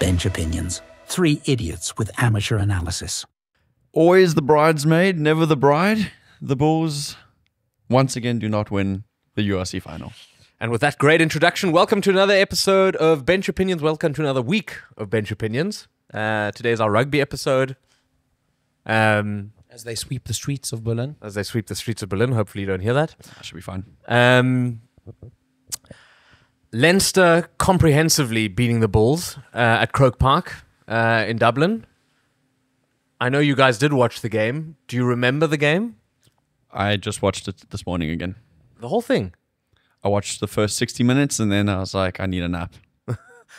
Bench Opinions. Three idiots with amateur analysis. Always the bridesmaid, never the bride. The Bulls once again do not win the URC final. And with that great introduction, welcome to another episode of Bench Opinions. Welcome to another week of Bench Opinions. Today is our rugby episode. As they sweep the streets of Berlin. Hopefully you don't hear that. That should be fine. Leinster comprehensively beating the Bulls at Croke Park in Dublin. I know you guys did watch the game. Do you remember the game? I just watched it this morning again. The whole thing? I watched the first 60 minutes and then I was like, I need a nap.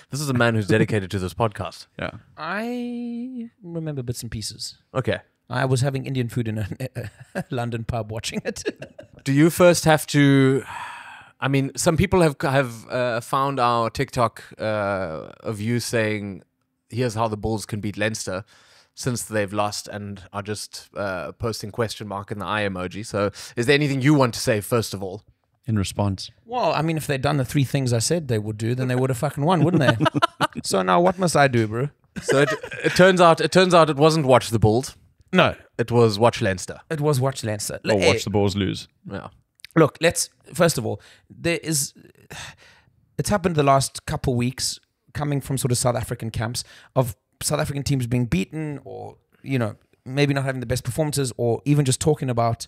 This is a man who's dedicated to this podcast. Yeah. I remember bits and pieces. Okay. I was having Indian food in a London pub watching it. Do you first have to... I mean, some people have found our TikTok of you saying, here's how the Bulls can beat Leinster since they've lost, and are just posting question mark in the eye emoji. So is there anything you want to say first of all? In response. Well, I mean, if they'd done the three things I said they would do, then they would have fucking won, wouldn't they? So now what must I do, bro? So it turns out it wasn't watch the Bulls. No. It was watch Leinster. It was watch Leinster. Or watch the Bulls lose. Yeah. Look, first of all, it's happened the last couple weeks, coming from sort of South African camps, of South African teams being beaten, or, you know, maybe not having the best performances, or even just talking about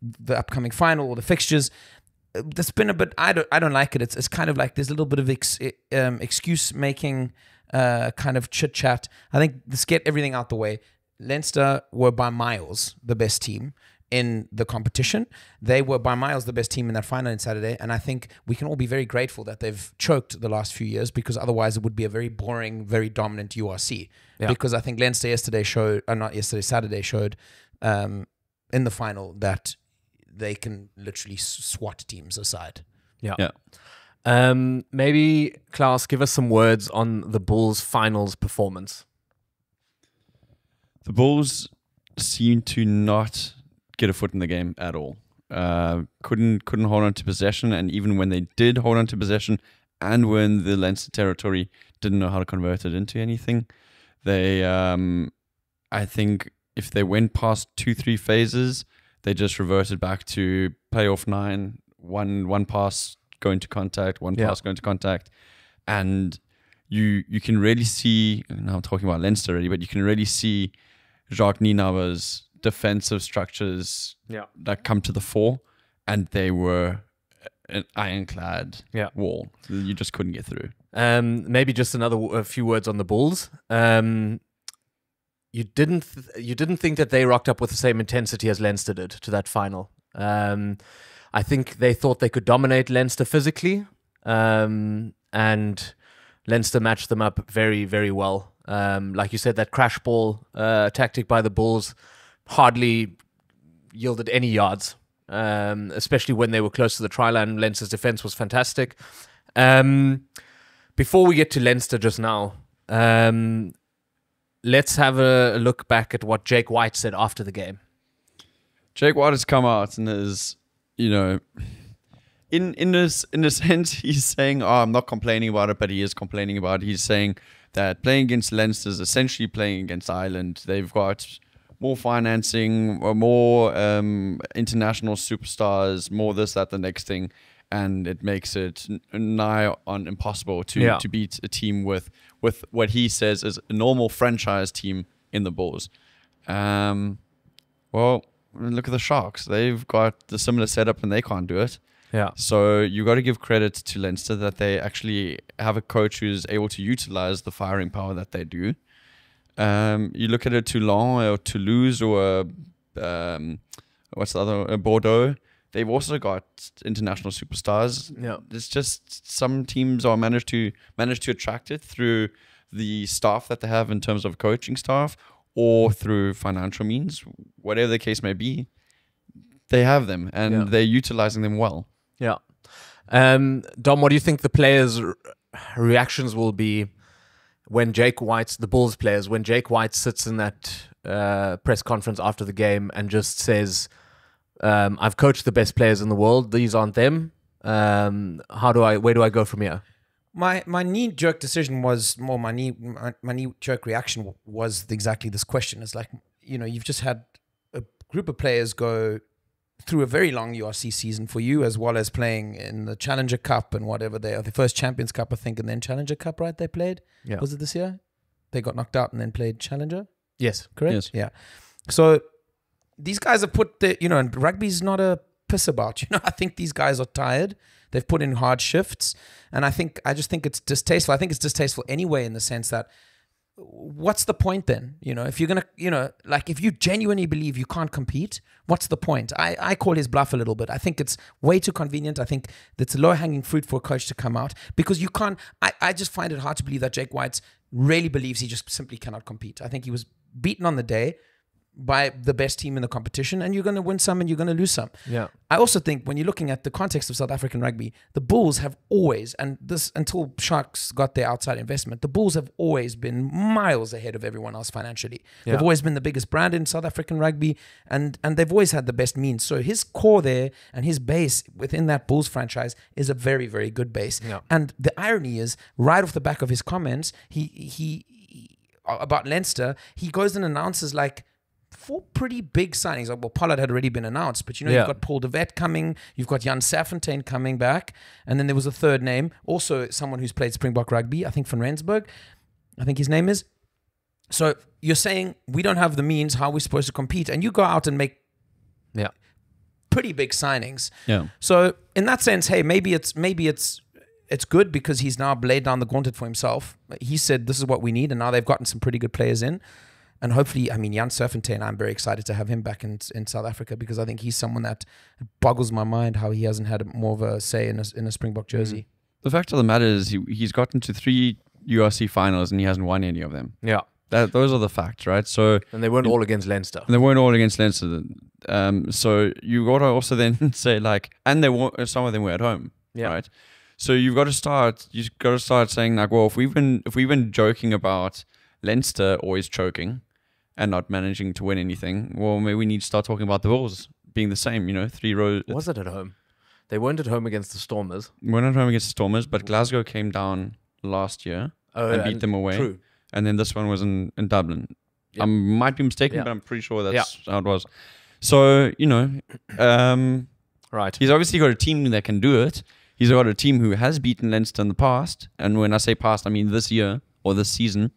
the upcoming final or the fixtures. That's been a bit, I don't like it. It's kind of like there's a little bit of excuse making, kind of chit chat. I think let's get everything out the way. Leinster were by miles the best team in the competition. They were by miles the best team in that final on Saturday, and I think we can all be very grateful that they've choked the last few years, because otherwise it would be a very boring, very dominant URC. Yeah. Because I think Leinster Saturday showed in the final that they can literally swat teams aside. Yeah. Maybe, Klaus, give us some words on the Bulls' finals performance. The Bulls seem to not get a foot in the game at all. Couldn't hold on to possession, and even when they did hold on to possession, and when the Leinster territory didn't know how to convert it into anything, they, I think, if they went past 2-3 phases, they just reverted back to playoff 9, one pass going to contact, pass going to contact, and you can really see. Now I'm talking about Leinster already, but you can really see Jacques Nienaber's defensive structures that come to the fore, and they were an ironclad wall. You just couldn't get through. Maybe just a few words on the Bulls. You didn't think that they rocked up with the same intensity as Leinster did to that final. I think they thought they could dominate Leinster physically, and Leinster matched them up very, very well. Like you said, that crash ball tactic by the Bulls hardly yielded any yards, especially when they were close to the try line. Leinster's defense was fantastic. Before we get to Leinster just now, let's have a look back at what Jake White said after the game. Jake White has come out and is, you know, in a sense, he's saying, "Oh, I'm not complaining about it," but he is complaining about it. He's saying that playing against Leinster is essentially playing against Ireland. They've got more financing, or more international superstars, more this, that, the next thing, and it makes it nigh on impossible to beat a team with what he says is a normal franchise team in the Bulls. Well, look at the Sharks. They've got the similar setup and they can't do it. Yeah. So you got to give credit to Leinster that they actually have a coach who's able to utilize the firing power that they do. You look at a Toulon or Toulouse or what's the other, Bordeaux. They've also got international superstars. Yeah, it's just some teams are manage to attract it through the staff that they have in terms of coaching staff, or through financial means, whatever the case may be. They have them, and they're utilizing them well. Yeah. Dom, what do you think the players' reactions will be when Jake White, the Bulls players, when Jake White sits in that press conference after the game and just says, I've coached the best players in the world. These aren't them. Where do I go from here? My knee jerk decision was more my knee jerk reaction was exactly this question. It's like, you've just had a group of players go through a very long URC season for you, as well as playing in the Challenger Cup and whatever they are, the first Champions Cup, I think, and then Challenger Cup, right? They played. Yeah. Was it this year? They got knocked out and then played Challenger. Yes. Correct. Yes. Yeah. So these guys have put the, and rugby's not a piss about. I think these guys are tired. They've put in hard shifts, and I just think it's distasteful. I think it's distasteful anyway, in the sense that, what's the point then? If you're gonna, like, if you genuinely believe you can't compete, what's the point? I call his bluff a little bit. I think it's way too convenient. I think that's low hanging fruit for a coach to come out, because you can't. I just find it hard to believe that Jake White really believes he just simply cannot compete. I think he was beaten on the day by the best team in the competition, and you're going to win some and you're going to lose some. Yeah. I also think when you're looking at the context of South African rugby, the Bulls have always, and this until Sharks got their outside investment, the Bulls have always been miles ahead of everyone else financially. Yeah. They've always been the biggest brand in South African rugby, and they've always had the best means. So his core there and his base within that Bulls franchise is a very, very good base. Yeah. And the irony is, right off the back of his comments, he about Leinster, he goes and announces like 4 pretty big signings. Well, Pollard had already been announced, but you've got Paul de Vet coming, you've got Jan Saffontein coming back, and then there was a third name, also someone who's played Springbok rugby, I think van Rensburg, I think his name is. So you're saying we don't have the means, how are we supposed to compete? And you go out and make pretty big signings. Yeah. So in that sense, hey, maybe it's good, because he's now laid down the gauntlet for himself. He said this is what we need, and now they've gotten some pretty good players in. And hopefully, Jan Saffontein, I'm very excited to have him back in South Africa, because I think he's someone that boggles my mind how he hasn't had more of a say in a Springbok jersey. The fact of the matter is he's gotten to 3 URC finals and he hasn't won any of them. Yeah. Those are the facts, right? So, And they weren't all against Leinster. and they weren't all against Leinster. So you got to also then say, like, and some of them were at home, right? So you've got to start saying, like, well, if we've been joking about Leinster always choking and not managing to win anything, well, maybe we need to start talking about the Bulls being the same, 3 rows. Was it at home? They weren't at home against the Stormers. We're not home against the Stormers, but Glasgow came down last year and beat them away. True. And then this one was in Dublin. Yep. I might be mistaken, Yeah. but I'm pretty sure that's how it was. So, Right. he's obviously got a team that can do it. He's got a team who has beaten Leinster in the past. And when I say past, I mean this year or this season.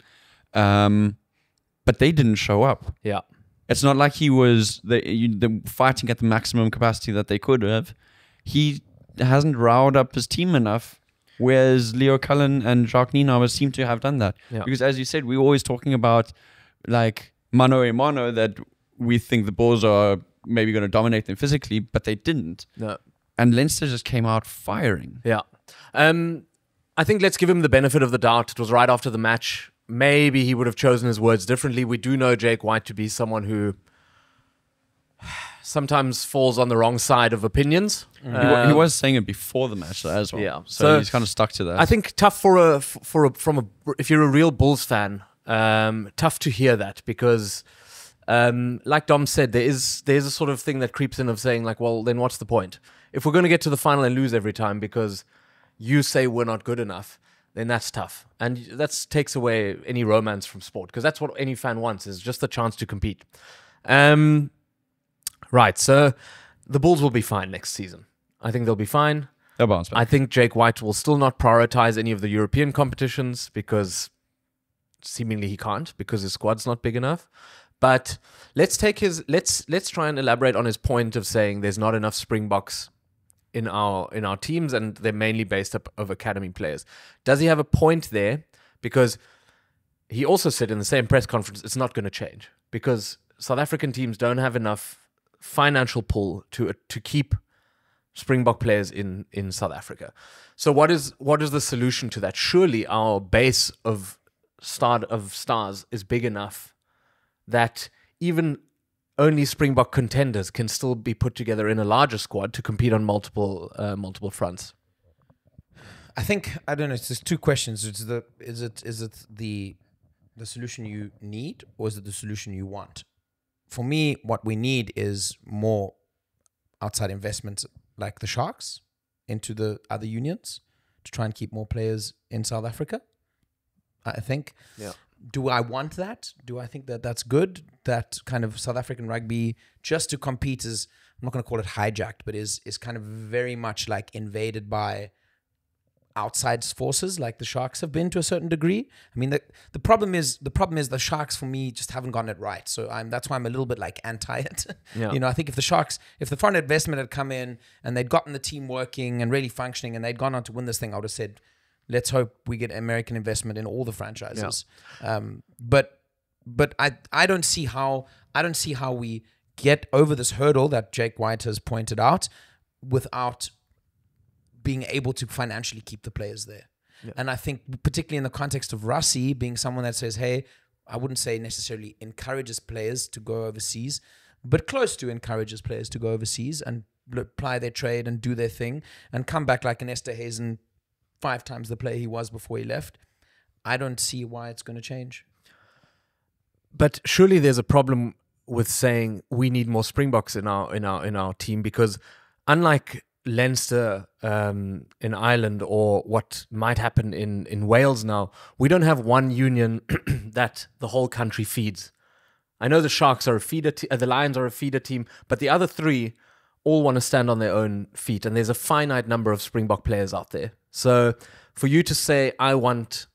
But they didn't show up. Yeah. It's not like he was the fighting at the maximum capacity that they could have. He hasn't riled up his team enough, whereas Leo Cullen and Jacques Nienaber seem to have done that. Yeah. Because as you said, we're always talking about like mano a mano, that we think the Bulls are maybe going to dominate them physically, but they didn't. No. And Leinster just came out firing. Yeah. I think let's give him the benefit of the doubt. It was right after the match. Maybe he would have chosen his words differently. We do know Jake White to be someone who sometimes falls on the wrong side of opinions. He was saying it before the match as well. Yeah. So he's kind of stuck to that. I think tough if you're a real Bulls fan, tough to hear that, because like Dom said, there's a sort of thing that creeps in of saying, like, well, then what's the point? If we're going to get to the final and lose every time because you say we're not good enough, then that's tough. And that takes away any romance from sport, because that's what any fan wants, is just the chance to compete. Right, so the Bulls will be fine next season. I think they'll be fine. They'll bounce back. I think Jake White will still not prioritize any of the European competitions, because seemingly he can't, because his squad's not big enough. But let's try and elaborate on his point of saying there's not enough Springboks in our teams, and they're mainly based up of academy players. Does he have a point there? Because he also said in the same press conference it's not going to change, because South African teams don't have enough financial pull to keep Springbok players in South Africa. So what is the solution to that? Surely our base of stars is big enough that even only Springbok contenders can still be put together in a larger squad to compete on multiple fronts. I think, I don't know, it's just 2 questions. Is it the solution you need, or is it the solution you want? For me, what we need is more outside investments like the Sharks into the other unions to try and keep more players in South Africa, I think. Yeah. Do I want that? Do I think that that's good? That kind of South African rugby, just to compete, is, I'm not going to call it hijacked, but is kind of very much like invaded by outside forces, like the Sharks have been to a certain degree. I mean, the problem is the Sharks, for me, just haven't gotten it right. So that's why I'm a little bit like anti it. Yeah. You know, I think if the foreign investment had come in and they'd gotten the team working and really functioning and they'd gone on to win this thing, I would have said, let's hope we get American investment in all the franchises. Yeah. But I don't see how we get over this hurdle that Jake White has pointed out without being able to financially keep the players there. Yeah. And I think particularly in the context of Rassie being someone that says, hey, I wouldn't say necessarily encourages players to go overseas, but close to encourages players to go overseas and apply their trade and do their thing and come back like an Esterhazen, 5 times the player he was before he left. I don't see why it's going to change. But surely there's a problem with saying we need more Springboks in our team, because unlike Leinster in Ireland or what might happen in Wales now, we don't have one union that the whole country feeds. I know the Sharks are a feeder, the Lions are a feeder team, but the other 3 all want to stand on their own feet, and there's a finite number of Springbok players out there. So for you to say, I want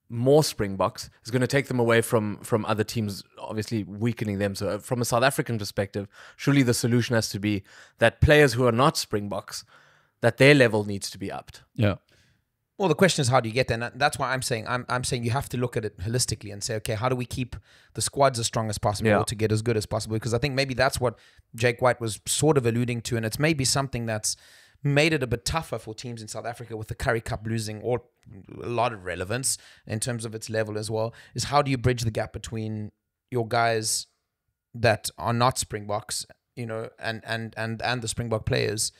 more Springboks, is going to take them away from other teams, obviously weakening them. So from a South African perspective, surely the solution has to be that players who are not Springboks, that their level needs to be upped. Yeah. Well, the question is, how do you get there? And that's why I'm saying you have to look at it holistically and say, okay, how do we keep the squads as strong as possible to get as good as possible? Because I think maybe that's what Jake White was sort of alluding to, and it's maybe something that's made it a bit tougher for teams in South Africa with the Currie Cup losing a lot of relevance in terms of its level as well, is how do you bridge the gap between your guys that are not Springboks, you know, and the Springbok players,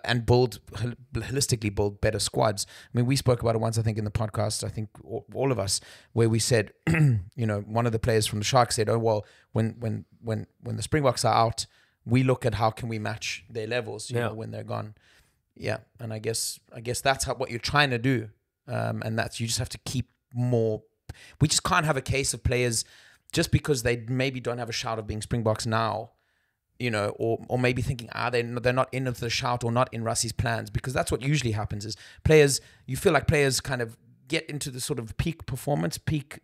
and holistically build better squads. I mean, we spoke about it once, I think, in the podcast, I think all of us, where we said, you know, one of the players from the Sharks said, oh, well, when the Springboks are out, we look at how can we match their levels, you know, when they're gone. Yeah, and I guess that's what you're trying to do, and that's, you just have to keep more. We just can't have a case of players just because they maybe don't have a shout of being Springboks now, you know, or maybe thinking they're not in the shout or not in Rassie's plans, because that's what usually happens is you feel like players kind of get into the sort of peak performance, peak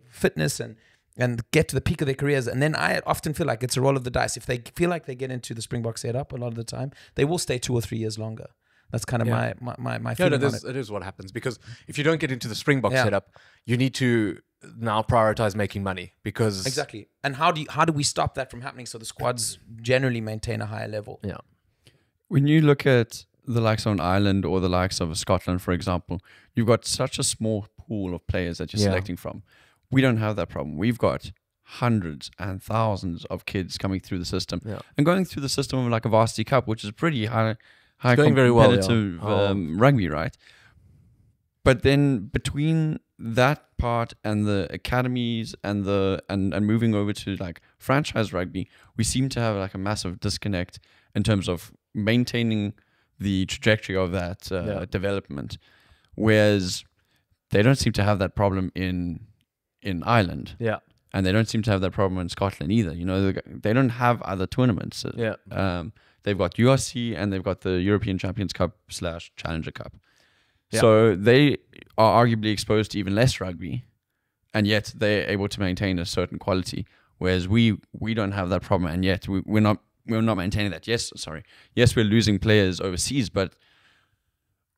fitness, and get to the peak of their careers. And then I often feel like it's a roll of the dice. If they feel like they get into the Springbok setup a lot of the time, they will stay 2 or 3 years longer. That's kind of my feeling on it. It is what happens, because if you don't get into the Springbok setup, you need to now prioritize making money, because exactly. And how do we stop that from happening so the squads generally maintain a higher level? Yeah. When you look at the likes of an Ireland or the likes of Scotland, for example, you've got such a small pool of players that you're selecting from. We don't have that problem. We've got hundreds and thousands of kids coming through the system and going through the system of like a varsity cup, which is pretty high going very well, rugby, right? But then between that part and the academies and moving over to like franchise rugby, we seem to have like a massive disconnect in terms of maintaining the trajectory of that development, whereas they don't seem to have that problem in Ireland. Yeah. And they don't seem to have that problem in Scotland either. You know, they don't have other tournaments. They've got URC and they've got the European Champions Cup / Challenger Cup. Yeah. So they are arguably exposed to even less rugby, and yet they're able to maintain a certain quality, whereas we don't have that problem, and yet we're not maintaining that. Yes, we're losing players overseas, but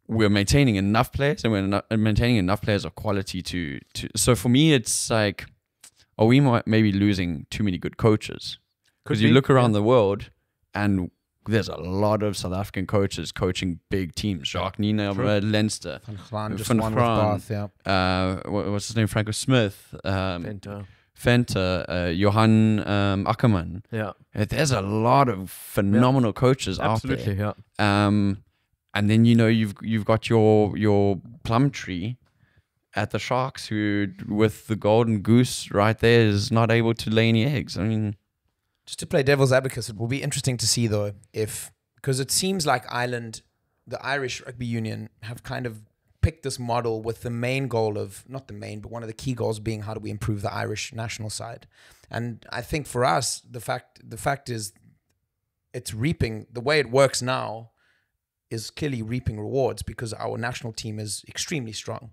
we're maintaining enough players, and we're not maintaining enough players of quality to. So for me, it's like, are we maybe losing too many good coaches? Because you look around the world, and there's a lot of South African coaches coaching big teams. Jacques Nina, Leinster, Van Graan, what's his name? Franco Smith, Venter, Johan Ackerman. Yeah, there's a lot of phenomenal coaches out there. Absolutely, yeah. And then you've got your plum tree at the Sharks, who with the golden goose right there is not able to lay any eggs. I mean, just to play devil's advocate, it will be interesting to see though because it seems like Ireland, the Irish Rugby Union have kind of picked this model with the main goal of, not the main, but one of the key goals being how do we improve the Irish national side. And I think for us, the fact is it's reaping, the way it works now is clearly reaping rewards because our national team is extremely strong,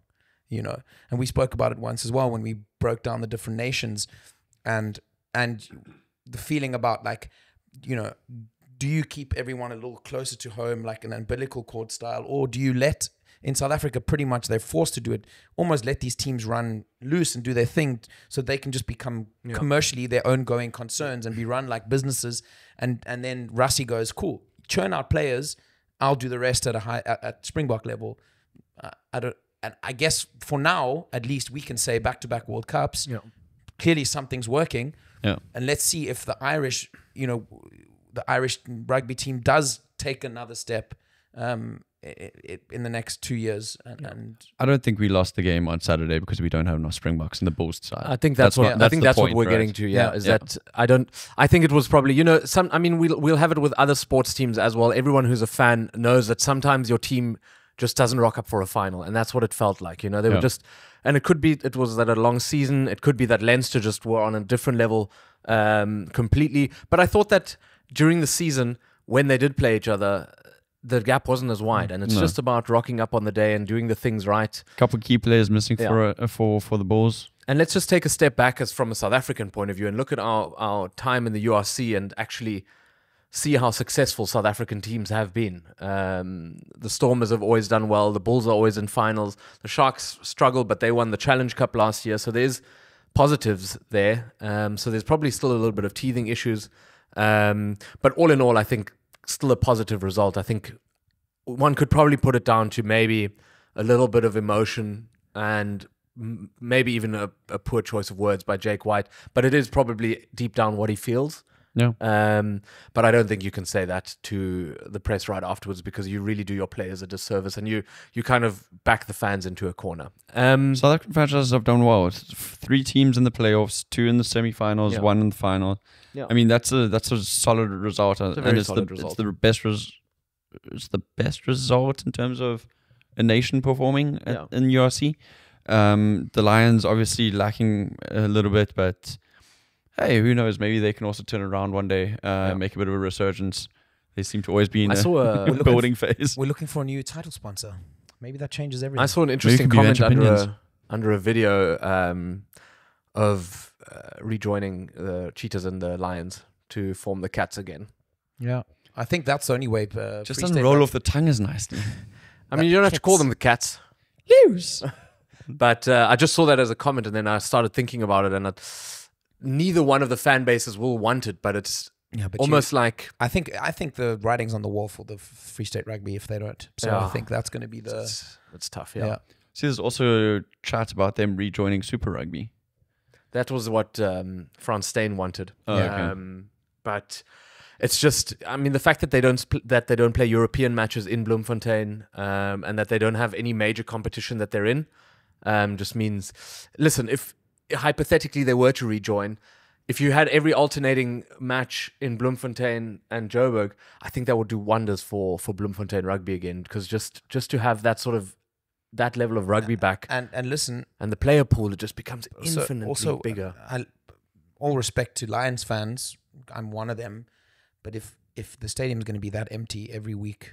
you know. And we spoke about it once as well when we broke down the different nations and the feeling about like, you know, do you keep everyone a little closer to home like an umbilical cord style, or do you let, in South Africa pretty much they're forced to do it, almost let these teams run loose and do their thing so they can just become commercially their own going concerns and be run like businesses, and then Rassie goes, cool, churn out players, I'll do the rest at Springbok level. And I guess for now, at least we can say back-to-back World Cups. Yeah. Clearly something's working. Yeah. And let's see if the Irish, you know, the Irish rugby team does take another step in the next 2 years. And I don't think we lost the game on Saturday because we don't have enough Springboks in the Bulls side. I think that's what point, we're right? getting to. Yeah, that I think it was probably, you know, we'll have it with other sports teams as well. Everyone who's a fan knows that sometimes your team just doesn't rock up for a final, and that's what it felt like. You know, they were just, and it was that a long season. It could be that Leinster just were on a different level completely. But I thought that during the season when they did play each other, the gap wasn't as wide, and it's just about rocking up on the day and doing the things right. A couple of key players missing for the Bulls. And let's just take a step back as from a South African point of view and look at our time in the URC and actually see how successful South African teams have been. The Stormers have always done well. The Bulls are always in finals. The Sharks struggle, but they won the Challenge Cup last year, so there's positives there. So there's probably still a little bit of teething issues. But all in all, I think still a positive result. I think one could probably put it down to maybe a little bit of emotion and maybe even a poor choice of words by Jake White, but it is probably deep down what he feels. Yeah. But I don't think you can say that to the press right afterwards, because you really do your players a disservice and you kind of back the fans into a corner. South African franchises have done well. It's 3 teams in the playoffs, 2 in the semi-finals, 1 in the final. Yeah. I mean, that's a solid result. It's a very solid result. It's the best result in terms of a nation performing in URC. The Lions obviously lacking a little bit, but hey, who knows? Maybe they can also turn around one day, make a bit of a resurgence. They seem to always be in a building phase. we're looking for a new title sponsor. Maybe that changes everything. I saw an interesting comment under a video of rejoining the Cheetahs and the Lions to form the Cats again. Yeah, I think that's the only way. Just doesn't roll off the tongue as nicely. I mean, you don't have to call them the Cats. Lose. But I just saw that as a comment, and then I started thinking about it, and neither one of the fan bases will want it, but it's almost like... I think the writing's on the wall for the Free State Rugby if they don't. So I think that's going to be the... It's tough, yeah. See, there's also chat about them rejoining Super Rugby. That was what Frans Steyn wanted. Okay. But it's just, I mean, the fact that they don't play European matches in Bloemfontein and that they don't have any major competition that they're in just means, listen, if hypothetically they were to rejoin, if you had every alternating match in Bloemfontein and Joburg, I think that would do wonders for Bloemfontein rugby again, because just to have that sort of that level of rugby back and listen, and the player pool, it just becomes infinitely bigger. All respect to Lions fans, I'm one of them, but if the stadium is going to be that empty every week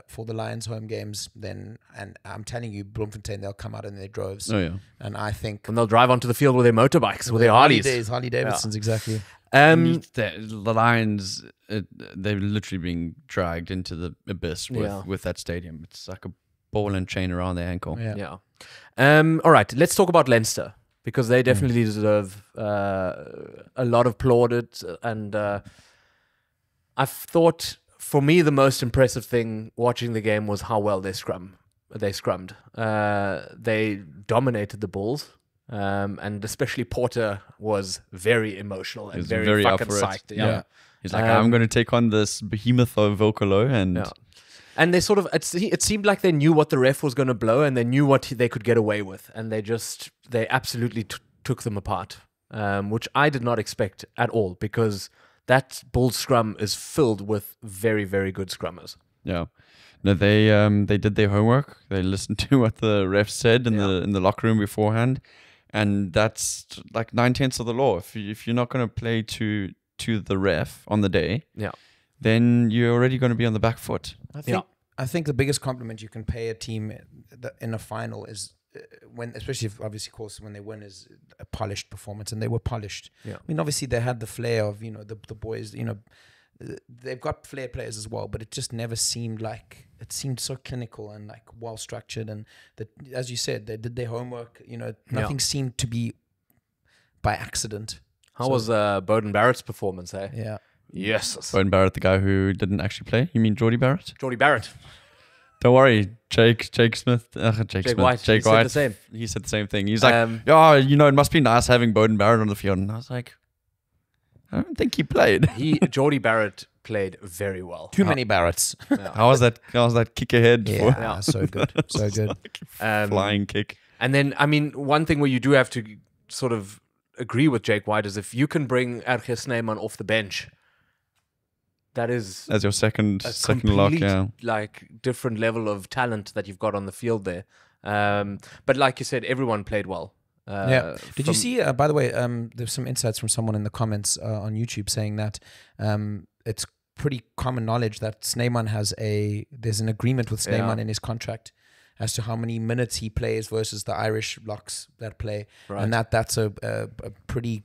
for the Lions home games, then, and I'm telling you, Bloemfontein, they'll come out in their droves. Oh yeah, and I think and they'll drive onto the field with their motorbikes, with their Harleys, Harley Davidsons, exactly. The Lions, they're literally being dragged into the abyss with that stadium. It's like a ball and chain around their ankle. Yeah. All right, let's talk about Leinster, because they definitely deserve a lot of plaudits. And I've thought, for me, the most impressive thing watching the game was how well they scrummed. They dominated the Bulls. And especially Porter was very emotional and very fucking psyched. Yeah. He's like, I'm going to take on this behemoth of Vocalo, and they sort of, it seemed like they knew what the ref was going to blow, and they knew what they could get away with, and they absolutely took them apart, which I did not expect at all, because that Bulls scrum is filled with very, very good scrummers. Yeah. No, they did their homework. They listened to what the ref said in the locker room beforehand, and that's like 9/10 of the law. If you're not going to play to the ref on the day, then you're already going to be on the back foot. I think the biggest compliment you can pay a team in a final is when, especially if obviously, of course, when they win, is a polished performance, and they were polished. I mean, obviously they had the flair of the boys. They've got flair players as well, but it just never seemed like it seemed so clinical and like well structured, and that, as you said, they did their homework. Nothing seemed to be by accident. How was Bowden Barrett's performance? Yeah. Yes. Bowden Barrett, the guy who didn't actually play. You mean Geordie Barrett? Geordie Barrett. Don't worry, Jake Smith. Jake White. Jake He White. said the same. He said the same thing. He's like, it must be nice having Bowden Barrett on the field. And I was like, I don't think he played. Geordie Barrett played very well. Too many Barretts. How was that kick ahead? Yeah, so good. So good. Like flying kick. And then, I mean, one thing where you do have to sort of agree with Jake White is if you can bring Erge Snyman off the bench, that is as your second complete, lock, like different level of talent that you've got on the field there. But like you said, everyone played well. Did you see? By the way, there's some insights from someone in the comments on YouTube saying that it's pretty common knowledge that Snyman there's an agreement with Snyman in his contract as to how many minutes he plays versus the Irish locks that play, and that's a pretty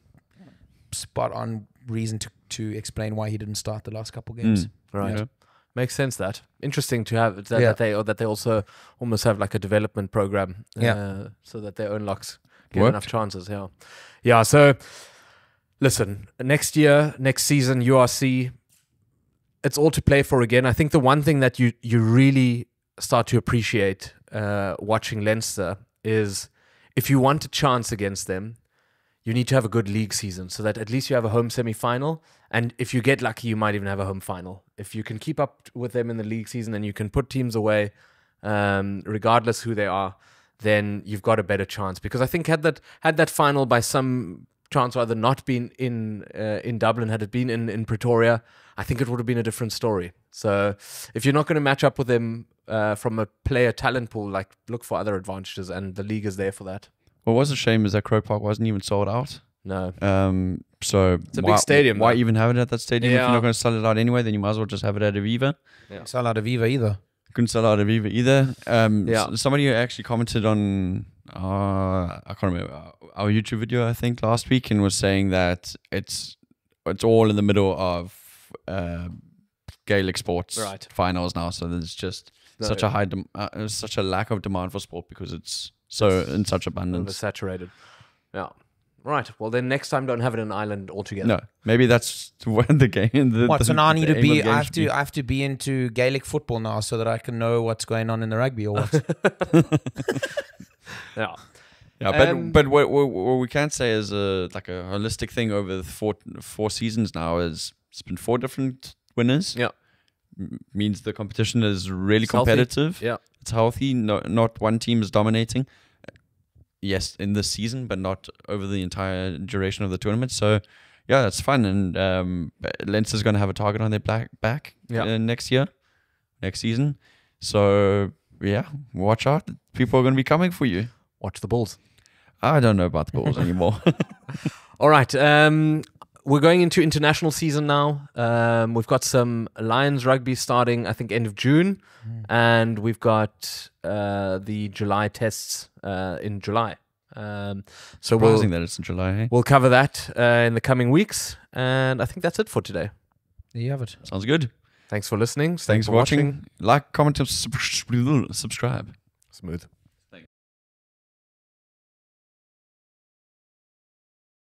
spot on reason to explain why he didn't start the last couple games. Right. Yeah. Makes sense. That interesting to have that they also almost have like a development program, so that their own locks get enough chances. Yeah. So listen, next season, URC, it's all to play for again. I think the one thing that you really start to appreciate watching Leinster is if you want a chance against them, you need to have a good league season so that at least you have a home semi-final. And if you get lucky, you might even have a home final. If you can keep up with them in the league season and you can put teams away, regardless who they are, then you've got a better chance. Because I think had that final by some chance or other not been in Dublin, had it been in Pretoria, I think it would have been a different story. So if you're not going to match up with them from a player talent pool, like look for other advantages, and the league is there for that. What was a shame is that Croke Park wasn't even sold out. No. So it's a big stadium. Why even have it at that stadium? If you're not going to sell it out anyway, then you might as well just have it at Aviva. Yeah. Sell out Aviva either. Couldn't sell out Aviva either. Somebody actually commented on I can't remember our YouTube video, I think, last week, and was saying that it's all in the middle of Gaelic sports finals now. So there's just such a lack of demand for sport because it's in such abundance. Oversaturated. Yeah. Right. Well, then next time don't have it in Ireland altogether. No. Maybe that's when the game. So now I need to be. I have to be into Gaelic football now so that I can know what's going on in the rugby or what. Yeah. Yeah, but what we can say is like a holistic thing over the four seasons now is it's been 4 different winners. Yeah. Means the competition is really competitive. Healthy. Yeah. It's healthy. Not one team is dominating. Yes, in this season, but not over the entire duration of the tournament. So, yeah, that's fun. And Leinster's going to have a target on their back next season. So, yeah, watch out. People are going to be coming for you. Watch the Bulls. I don't know about the Bulls anymore. All right. We're going into international season now. We've got some Lions rugby starting, I think, end of June. And we've got the July tests in July. Surprising that it's in July, hey? We'll cover that in the coming weeks. And I think that's it for today. There you have it. Sounds good. Thanks for listening. Thanks for watching. Like, comment, and subscribe. Smooth.